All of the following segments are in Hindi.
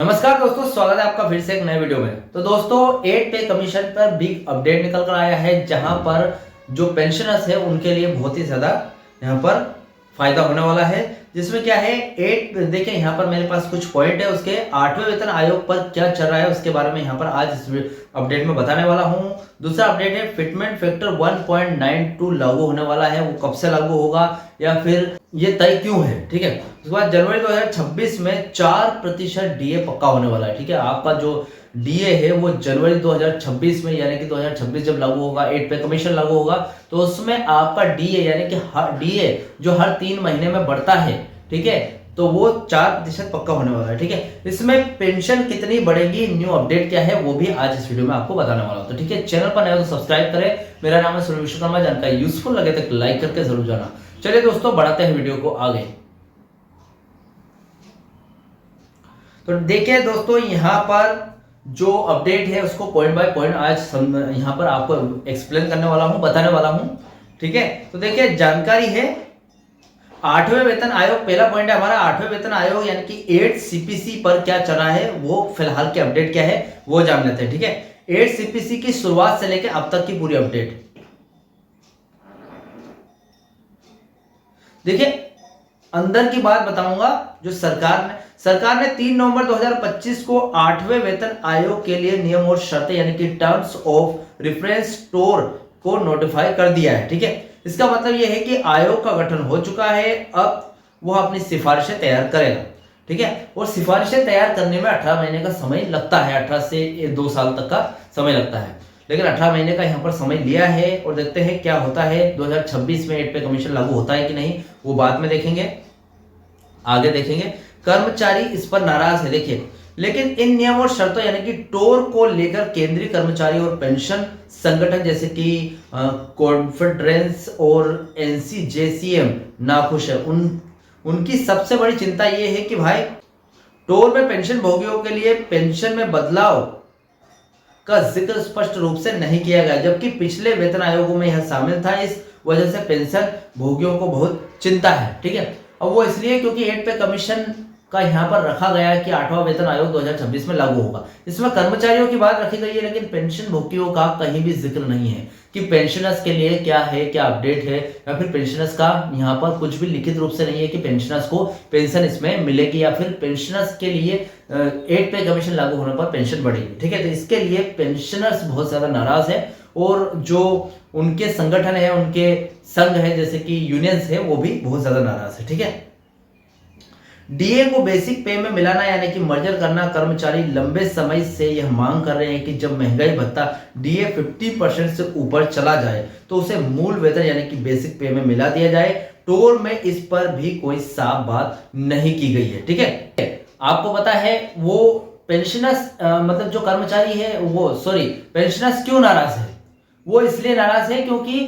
नमस्कार दोस्तों, स्वागत है आपका फिर से एक नए वीडियो में। तो दोस्तों 8 पे कमीशन पर बिग अपडेट निकल कर आया है, जहां पर जो पेंशनर्स है उनके लिए बहुत ही ज्यादा यहां पर फायदा होने वाला है। जिसमें क्या है, 8 देखिए यहाँ पर मेरे पास कुछ पॉइंट है, उसके 8वें वेतन आयोग पर क्या चल रहा है उसके बारे में यहाँ पर आज इस अपडेट में बताने वाला हूँ। दूसरा अपडेट है, फिटमेंट फैक्टर 1.92 लागू होने वाला है, वो कब से लागू होगा या फिर ये तय क्यों है। ठीक है, उसके बाद जनवरी 2026 में 4% डीए पक्का होने वाला है। ठीक है, आपका जो डीए है वो जनवरी 2026 में यानी कि 2026 जब लागू होगा, 8 पे कमीशन लागू होगा, तो उसमें आपका डीए यानी कि डीए जो हर 3 महीने में बढ़ता है, ठीक है, तो वो 4% पक्का होने वाला है। ठीक है, इसमें पेंशन कितनी बढ़ेगी, न्यू अपडेट क्या है, वो भी आज इस वीडियो में आपको बताने वाला हूं। तो ठीक है, चैनल पर नया तो सब्सक्राइब करें। मेरा नाम है सुनील विश्वकर्मा। जानकारी यूजफुल लगे तो लाइक करके जरूर जाना। चलिए दोस्तों, बढ़ाते हैं वीडियो को आगे। तो देखिए दोस्तों, यहाँ पर जो अपडेट है उसको पॉइंट बाय पॉइंट आज यहाँ पर आपको एक्सप्लेन करने वाला हूं, बताने वाला हूं। ठीक है, तो देखिए जानकारी है 8वें वेतन आयोग। पहला पॉइंट है हमारा 8वें वेतन आयोग यानी कि 8 सीपीसी पर क्या चल रहा है, वो फिलहाल की अपडेट क्या है वो जान लेते हैं। ठीक है, 8 सीपीसी की शुरुआत से लेकर अब तक की पूरी अपडेट देखिए। अंदर की बात बताऊंगा। जो सरकार ने 3 नवंबर 2025 को 8वें वेतन आयोग के लिए नियम और शर्तें यानी कि टर्म्स ऑफ रेफरेंस स्टोर को नोटिफाई कर दिया है। ठीक है, इसका मतलब यह है कि आयोग का गठन हो चुका है, अब वह अपनी सिफारिशें तैयार करेगा। ठीक है, और सिफारिशें तैयार करने में 18 महीने का समय लगता है, 18 से 2 साल तक का समय लगता है, लेकिन 18 महीने का यहाँ पर समय लिया है। और देखते हैं क्या होता है, 2026 में 8 पे कमीशन लागू होता है कि नहीं, वो बाद में देखेंगे, आगे देखेंगे। कर्मचारी इस पर नाराज है देखिए, लेकिन इन नियम और शर्तों यानी कि टोर को लेकर केंद्रीय कर्मचारी और पेंशन संगठन जैसे कि कॉन्फेडरेंस और एनसीजेसीएम नाखुश है। उनकी सबसे बड़ी चिंता यह है कि भाई टोर में पेंशन भोगियों के लिए पेंशन में बदलाव का जिक्र स्पष्ट रूप से नहीं किया गया, जबकि पिछले वेतन आयोगों में यह शामिल था। इस वजह से पेंशन भोगियों को बहुत चिंता है। ठीक है, अब वो इसलिए क्योंकि 8 पे कमीशन का यहाँ पर रखा गया है कि 8वां वेतन आयोग 2026 में लागू होगा। इसमें कर्मचारियों की बात रखी गई है, लेकिन पेंशन भोगियों का कहीं भी जिक्र नहीं है कि पेंशनर्स के लिए क्या है, क्या अपडेट है, या फिर पेंशनर्स का यहाँ पर कुछ भी लिखित रूप से नहीं है कि पेंशनर्स को पेंशन इसमें मिलेगी या फिर पेंशनर्स के लिए 8 पे कमीशन लागू होने पर पेंशन बढ़ेगी। ठीक है, तो इसके लिए पेंशनर्स बहुत ज्यादा नाराज है, और जो उनके संगठन है, उनके संघ है जैसे कि यूनियंस है, वो भी बहुत ज्यादा नाराज है। ठीक है, डीए को बेसिक पे में मिलाना यानी कि मर्जर करना, कर्मचारी लंबे समय से यह मांग कर रहे हैं कि जब महंगाई भत्ता डीए 50% से ऊपर चला जाए तो उसे मूल वेतन यानी कि बेसिक पे में मिला दिया जाए। टोर में इस पर भी कोई साफ बात नहीं की गई है। ठीक है, आपको पता है वो पेंशनर्स मतलब जो कर्मचारी है वो पेंशनर्स क्यों नाराज है, वो इसलिए नाराज है क्योंकि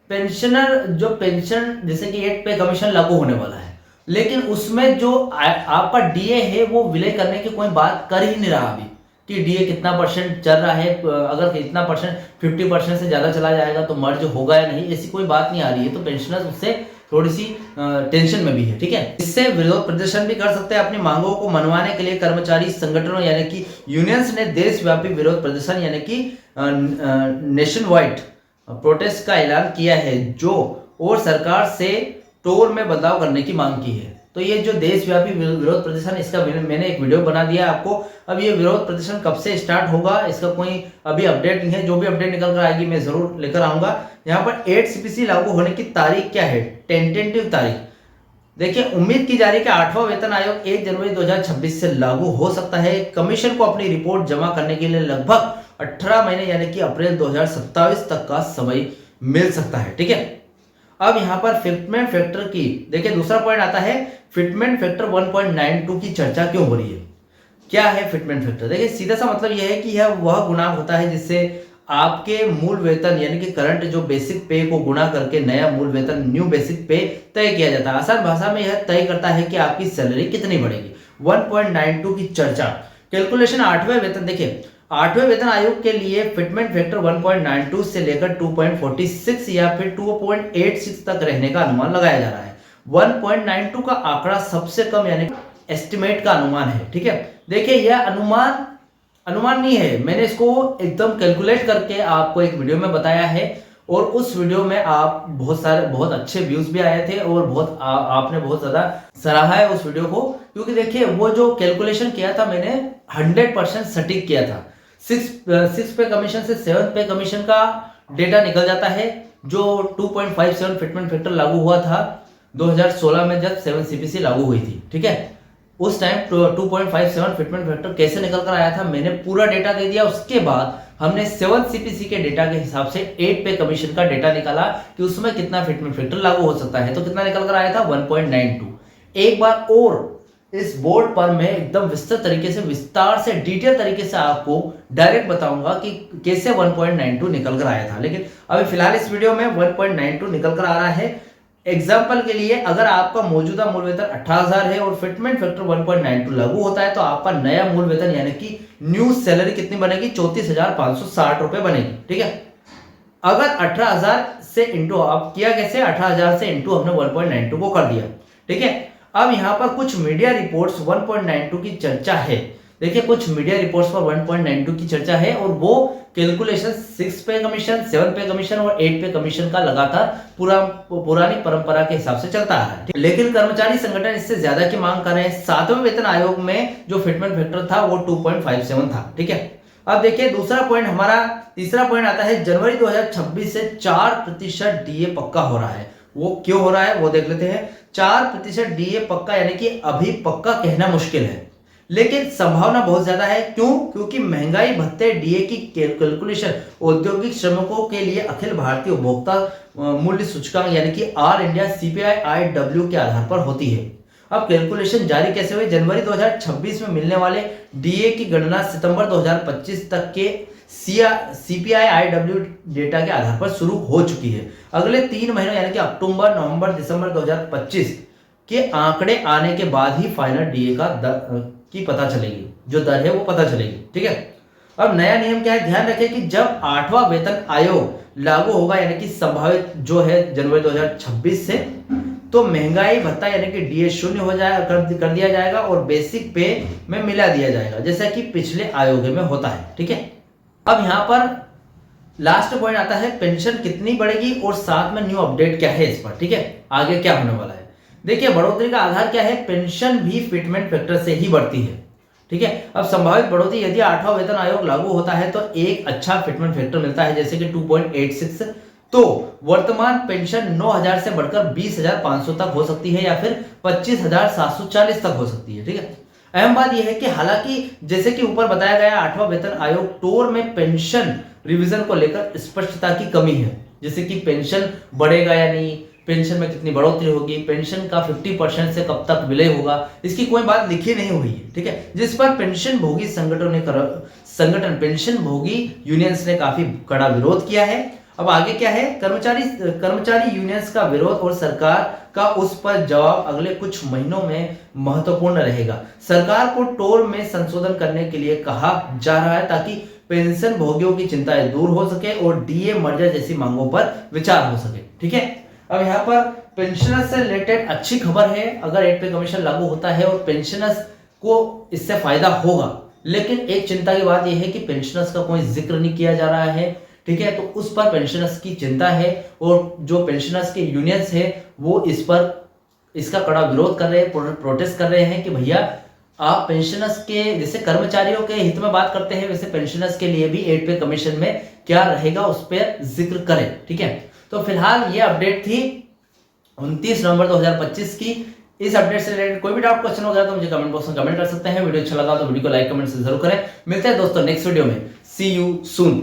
पेंशनर जो पेंशन जैसे कि 8 पे कमीशन लागू होने वाला है, लेकिन उसमें जो आपका डीए है वो विलय करने की कोई बात कर ही नहीं रहा अभी कि डीए कितना परसेंट चल रहा है, अगर इतना परसेंट 50% से ज्यादा चला जाएगा तो मर्ज होगा या नहीं, ऐसी कोई बात नहीं आ रही है। तो पेंशनर्स उससे थोड़ी सी टेंशन में भी है। ठीक है, इससे विरोध प्रदर्शन भी कर सकते हैं। अपनी मांगों को मनवाने के लिए कर्मचारी संगठनों यानी कि यूनियंस ने देशव्यापी विरोध प्रदर्शन यानी कि नेशन वाइड प्रोटेस्ट का ऐलान किया है, जो और सरकार से टोर में बदलाव करने की मांग की है। तो ये जो देशव्यापी विरोध प्रदर्शन, इसका मैंने एक वीडियो बना दिया आपको। अब ये विरोध प्रदर्शन कब से स्टार्ट होगा इसका कोई अभी अपडेट नहीं है, जो भी अपडेट निकल कर आएगी मैं जरूर लेकर आऊंगा। यहाँ पर 8 सीपीसी लागू होने की तारीख क्या है, टेंटेटिव तारीख देखिए, उम्मीद की जा रही है कि 8वां वेतन आयोग 1 जनवरी 2026 से लागू हो सकता है। कमीशन को अपनी रिपोर्ट जमा करने के लिए लगभग 18 महीने यानी कि अप्रैल 2027 तक का समय मिल सकता है। ठीक है, अब यहां पर फिटमेंट फैक्टर की देखिए, दूसरा पॉइंट आता है फिटमेंट फैक्टर 1.92 की चर्चा क्यों हो रही है। क्या है फिटमेंट फैक्टर, देखिए सीधा सा मतलब यह है कि यह वह गुणांक होता है जिससे आपके मूल वेतन यानी कि करंट जो बेसिक पे को गुणा करके नया मूल वेतन न्यू बेसिक पे तय किया जाता है। आसान भाषा में यह तय करता है कि आपकी सैलरी कितनी बढ़ेगी। 1.92 की चर्चा कैलकुलेशन 8वें वेतन देखिए, 8वें वेतन आयोग के लिए फिटमेंट फैक्टर 1.92 से लेकर 2.46 या फिर 2.86 तक रहने का अनुमान लगाया जा रहा है। 1.92 का आंकड़ा सबसे कम यानी एस्टिमेट का अनुमान है। ठीक है, देखिए यह अनुमान नहीं है, मैंने इसको एकदम कैलकुलेट करके आपको एक वीडियो में बताया है, और उस वीडियो में आप बहुत अच्छे व्यूज भी आए थे, और आपने बहुत ज्यादा सराहा है उस वीडियो को, क्योंकि देखिए वो जो कैलकुलेशन किया था मैंने 100% सटीक किया था। 6 पे कमीशन से 7 पे कमीशन का डेटा निकल जाता है, जो 2.57 फिटमेंट फैक्टर लागू हुआ था 2016 में जब 7 CPC लागू हुई थी। ठीक है, उस टाइम 2.57 फिटमेंट फैक्टर कैसे निकल कर आया था, मैंने पूरा डेटा दे दिया। उसके बाद हमने 7 CPC के डेटा के हिसाब से 8 पे कमीशन का डेटा निकाला कि उसमें कितना फिटमेंट फैक्टर लागू हो सकता है, तो कितना निकल कर आया था 1.92। एक बार और इस बोर्ड पर मैं एकदम विस्तार से डिटेल तरीके से आपको डायरेक्ट बताऊंगा कि कैसे 1.92 निकल कर आया था, लेकिन अभी फिलहाल इस वीडियो में 1.92 निकल कर आ रहा है। एग्जाम्पल के लिए अगर आपका मौजूदा मूल वेतन 18,000 है और फिटमेंट फैक्टर 1.92 लागू होता है, तो आपका नया मूल वेतन यानी कि न्यू सैलरी कितनी बनेगी, 34,560 रुपए बनेगी। ठीक है, अगर 18,000 से इंटू आप किया कैसे, 18,000 से इंटू हमने 1.92 को कर दिया। ठीक है, अब यहां पर कुछ मीडिया रिपोर्ट्स 1.92 की चर्चा है। देखिए कुछ मीडिया रिपोर्ट्स पर 1.92 की चर्चा है, और वो कैलकुलेशन 6 पे कमीशन, 7 पे कमीशन और 8 पे कमीशन का लगातार पुरानी परंपरा के हिसाब से चलता है। लेकिन कर्मचारी संगठन इससे ज्यादा की मांग कर रहे हैं। 7वें वेतन आयोग में जो फिटमेंट फैक्टर था वो 2.57 था। ठीक है, अब देखिए दूसरा पॉइंट, हमारा तीसरा पॉइंट आता है जनवरी 2026 से 4% डीए पक्का हो रहा है। वो क्यों हो रहा है वो देख लेते हैं। 4% डीए पक्का यानी कि अभी पक्का कहना मुश्किल है, लेकिन संभावना बहुत ज्यादा है। क्यों? क्योंकि महंगाई भत्ते डीए की कैलकुलेशन औद्योगिक श्रमिकों के लिए अखिल भारतीय उपभोक्ता मूल्य सूचकांक यानी कि ऑल इंडिया CPI-IW के आधार पर होती है। अब कैलकुलेशन जारी कैसे हुई, जनवरी 2026 में मिलने वाले डीए की गणना सितंबर 2025 तक के CPI-IW डेटा के आधार पर शुरू हो चुकी है। अगले 3 महीनों यानी कि अक्टूबर, नवंबर, दिसंबर 2025 के आंकड़े आने के बाद ही फाइनल डीए का की पता चलेगी, जो दर है वो पता चलेगी। ठीक है, अब नया नियम क्या है, ध्यान रखें कि जब 8वां वेतन आयोग लागू होगा यानी कि संभावित जो है जनवरी 2026 से, तो महंगाई भत्ता यानी कि डीए शून्य हो जाएगा, कर दिया जाएगा, और बेसिक पे में मिला दिया जाएगा, जैसा कि पिछले आयोग में होता है। ठीक है, अब यहां पर लास्ट पॉइंट आता है पेंशन कितनी बढ़ेगी और साथ में न्यू अपडेट क्या है इस पर। ठीक है, आगे क्या होने वाला है। देखिए बढ़ोतरी का आधार क्या है, पेंशन भी फिटमेंट फैक्टर से ही बढ़ती है। ठीक है, अब संभावित बढ़ोतरी यदि 8वां वेतन आयोग लागू होता है तो एक अच्छा फिटमेंट फैक्टर मिलता है, जैसे कि 2.86, तो वर्तमान पेंशन 9,000 से बढ़कर 20,500 तक हो सकती है, या फिर 25,740 तक हो सकती है। ठीक है, अहम बात यह है कि हालांकि जैसे कि ऊपर बताया गया 8वां वेतन आयोग टोर में पेंशन रिवीजन को लेकर स्पष्टता की कमी है, जैसे कि पेंशन बढ़ेगा या नहीं, पेंशन में कितनी बढ़ोतरी होगी, पेंशन का 50% से कब तक विलय होगा, इसकी कोई बात लिखी नहीं हुई है। ठीक है, जिस पर पेंशन भोगी पेंशन भोगी यूनियंस ने काफी कड़ा विरोध किया है। अब आगे क्या है, कर्मचारी यूनियंस का विरोध और सरकार का उस पर जवाब अगले कुछ महीनों में महत्वपूर्ण रहेगा। सरकार को टोर में संशोधन करने के लिए कहा जा रहा है, ताकि पेंशन भोगियों की चिंताएं दूर हो सके और डीए मर्जर जैसी मांगों पर विचार हो सके। ठीक है, अब यहाँ पर पेंशनर्स से रिलेटेड अच्छी खबर है, अगर 8 पे कमीशन लागू होता है और पेंशनर्स को इससे फायदा होगा, लेकिन एक चिंता की बात यह है कि पेंशनर्स का कोई जिक्र नहीं किया जा रहा है। ठीक है, तो उस पर पेंशनर्स की चिंता है, और जो पेंशनर्स के यूनियंस है वो इस पर इसका कड़ा विरोध कर रहे हैं, प्रोटेस्ट कर रहे हैं कि भैया आप पेंशनर्स के, जैसे कर्मचारियों के हित में बात करते हैं वैसे पेंशनर्स के लिए भी 8 पे कमीशन में क्या रहेगा उस पर जिक्र करें। ठीक है, तो फिलहाल ये अपडेट थी 29 नवंबर 2025 की। इस अपडेट से रिलेटेड कोई भी डाउट क्वेश्चन वगैरह तो मुझे कमेंट बॉक्स में कमेंट कर सकते हैं। वीडियो अच्छा लगा तो वीडियो को लाइक कमेंट से जरूर करें। मिलते हैं दोस्तों नेक्स्ट वीडियो में। सी यू सून।